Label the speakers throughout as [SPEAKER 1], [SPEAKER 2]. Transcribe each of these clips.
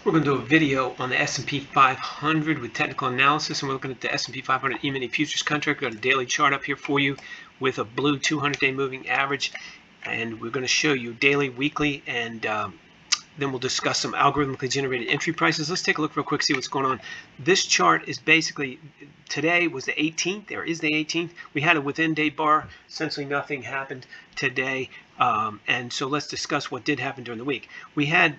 [SPEAKER 1] We're going to do a video on the S&P 500 with technical analysis, and we're looking at the S&P 500 E-mini futures contract. We've got a daily chart up here for you with a blue 200-day moving average, and we're going to show you daily, weekly, and then we'll discuss some algorithmically generated entry prices. Let's take a look real quick, see what's going on. This chart is basically, today was the 18th. There is the 18th. We had a within day bar. Essentially nothing happened today. And so let's discuss what did happen during the week. We had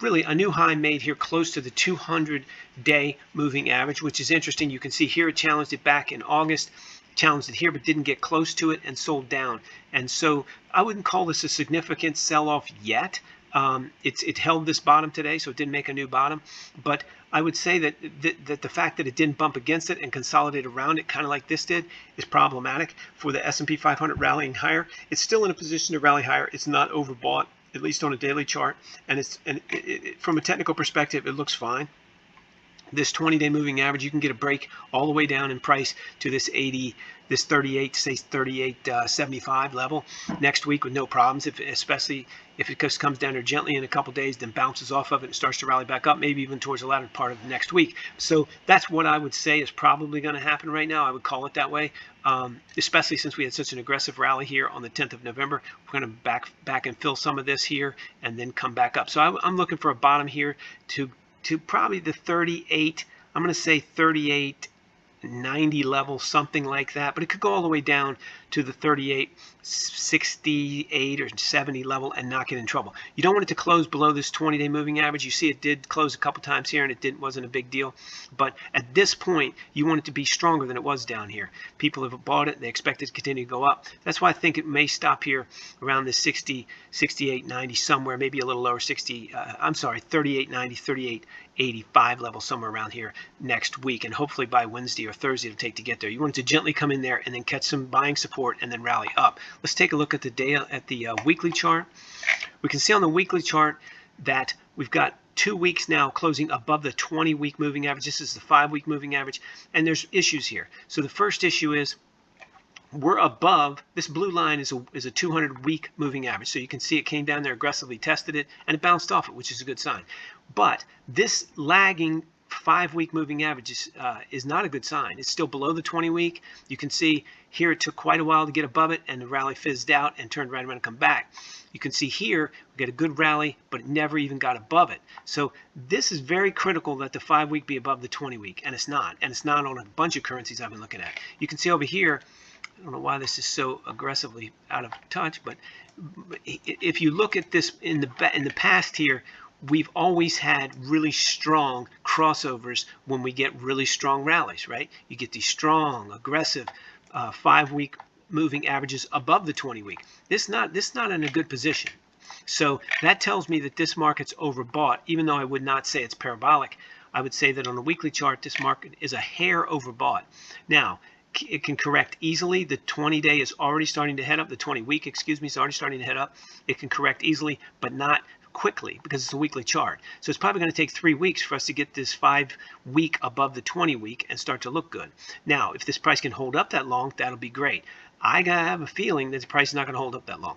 [SPEAKER 1] really a new high made here close to the 200-day moving average, which is interesting. You can see here it challenged it back in August, challenged it here, but didn't get close to it and sold down. And so I wouldn't call this a significant sell-off yet. It held this bottom today, so it didn't make a new bottom. But I would say that the fact that it didn't bump against it and consolidate around it, kind of like this did, is problematic for the S&P 500 rallying higher. It's still in a position to rally higher. It's not overbought, at least on a daily chart, and from a technical perspective, it looks fine. This 20-day moving average, you can get a break all the way down in price to this 38, say 38.75 level next week with no problems. Especially if it just comes down there gently in a couple days, then bounces off of it and starts to rally back up, maybe even towards the latter part of next week. So that's what I would say is probably going to happen right now. I would call it that way, especially since we had such an aggressive rally here on the 10th of November. We're going to back and fill some of this here and then come back up. So I'm looking for a bottom here to probably the 38, I'm going to say 38.90 level, something like that, but it could go all the way down to the 38.68 or 70 level and not get in trouble. You don't want it to close below this 20-day moving average. You see it did close a couple times here and it wasn't a big deal, but at this point you want it to be stronger than it was down here. People have bought it, they expect it to continue to go up. That's why I think it may stop here around the 60, 68.90 somewhere, maybe a little lower, 38.90, 38.85 level, somewhere around here next week, and hopefully by Wednesday or Thursday it'll take to get there. You want it to gently come in there and then catch some buying support and then rally up. Let's take a look at the weekly chart. We can see on the weekly chart that we've got 2 weeks now closing above the 20-week moving average. This is the 5-week moving average, and there's issues here. So the first issue is we're above, this blue line is a 200-week moving average. So you can see it came down there, aggressively tested it, and it bounced off it, which is a good sign. But this lagging 5-week moving average is not a good sign. It's still below the 20-week. You can see here it took quite a while to get above it, and the rally fizzed out and turned right around and come back. You can see here we get a good rally, but it never even got above it. So this is very critical that the 5-week be above the 20-week, and it's not. And it's not on a bunch of currencies I've been looking at. You can see over here, I don't know why this is so aggressively out of touch, but if you look at this in the past here, we've always had really strong crossovers when we get really strong rallies, right? You get these strong, aggressive 5-week moving averages above the 20-week. This not in a good position. So that tells me that this market's overbought, even though I would not say it's parabolic. I would say that on a weekly chart, this market is a hair overbought. Now, it can correct easily. The 20-day is already starting to head up. The 20-week, excuse me, is already starting to head up. It can correct easily, but not quickly because it's a weekly chart. So it's probably going to take 3 weeks for us to get this 5-week above the 20-week and start to look good. Now, if this price can hold up that long, that'll be great. I have a feeling that the price is not going to hold up that long,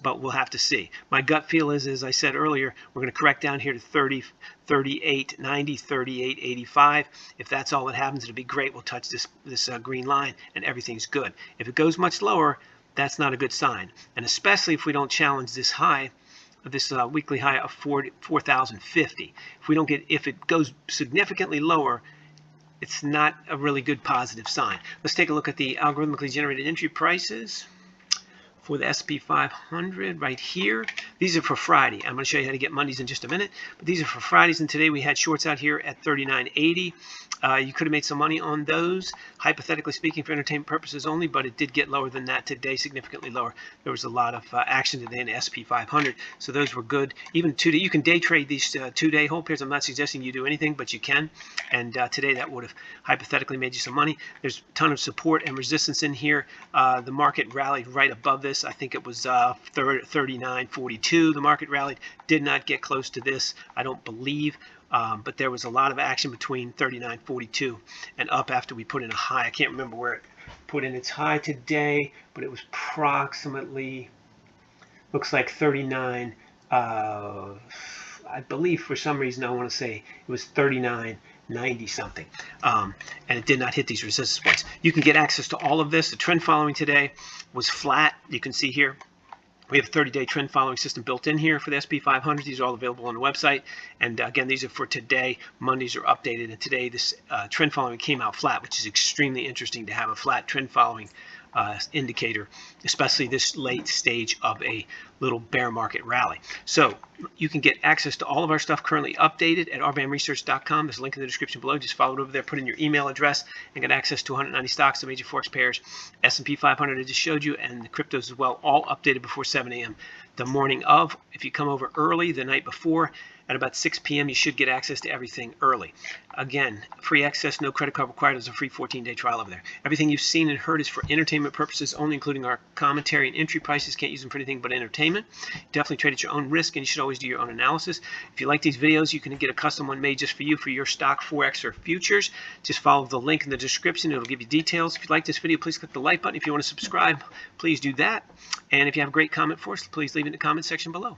[SPEAKER 1] but we'll have to see. My gut feel is, as I said earlier, we're going to correct down here to 38.90, 38.85. If that's all that happens, it'll be great. We'll touch this green line and everything's good. If it goes much lower, that's not a good sign, and especially if we don't challenge this high, this weekly high of 4,050. If it goes significantly lower, it's not a really good positive sign. Let's take a look at the algorithmically generated entry prices for the S&P 500 right here. These are for Friday. I'm going to show you how to get Mondays in just a minute, but these are for Fridays, and today we had shorts out here at 39.80. You could have made some money on those, hypothetically speaking, for entertainment purposes only, but it did get lower than that today, significantly lower. There was a lot of action today in the S&P 500, so those were good. Even today, you can day trade these 2-day hold pairs. I'm not suggesting you do anything, but you can, and today that would have hypothetically made you some money. There's a ton of support and resistance in here. The market rallied right above this. I think it was 39.42. The market rallied, did not get close to this, I don't believe. But there was a lot of action between 39.42 and up after we put in a high. I can't remember where it put in its high today, but it was approximately, looks like 39. I believe for some reason I want to say it was 39.90 something, and it did not hit these resistance points. You can get access to all of this. The trend following today was flat. You can see here we have a 30-day trend following system built in here for the SP 500. These are all available on the website. And again, these are for today. Mondays are updated. And today, this trend following came out flat, which is extremely interesting to have a flat trend following indicator, especially this late stage of a little bear market rally. So you can get access to all of our stuff currently updated at rbamresearch.com. There's a link in the description below. Just follow it over there, put in your email address, and get access to 190 stocks, the major forex pairs, S&P 500 I just showed you, and the cryptos as well, all updated before 7 a.m. the morning of. If you come over early the night before, at about 6 p.m., you should get access to everything early. Again, free access, no credit card required. There's a free 14-day trial over there. Everything you've seen and heard is for entertainment purposes only, including our commentary and entry prices. Can't use them for anything but entertainment. Definitely trade at your own risk, and you should always do your own analysis. If you like these videos, you can get a custom one made just for you for your stock, forex, or futures. Just follow the link in the description. It'll give you details. If you like this video, please click the like button. If you want to subscribe, please do that. And if you have a great comment for us, please leave it in the comment section below.